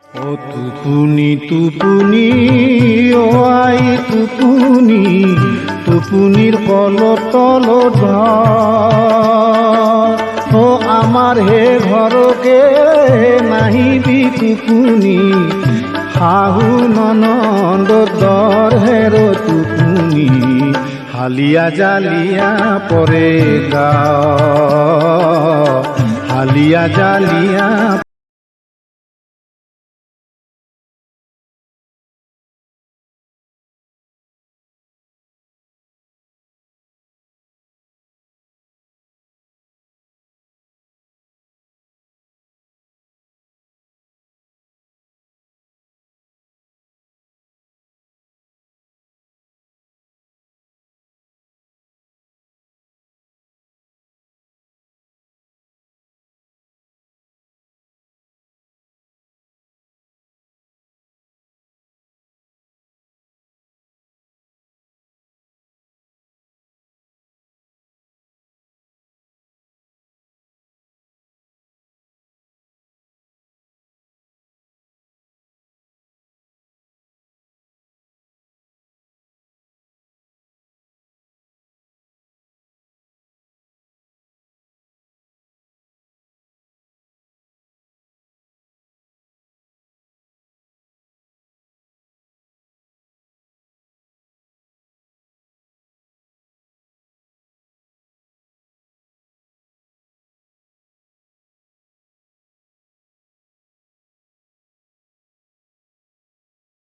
ও টুপুনি টুপুনি ও আই টুপুনি টুপুনির কলত তলত ও আমার হে ঘরকে নাহিবি টুপুনি শাহু ননন্দ দর হের টুপুনি হালিয়া জালিয়া পরে গা হালিয়া জালিয়া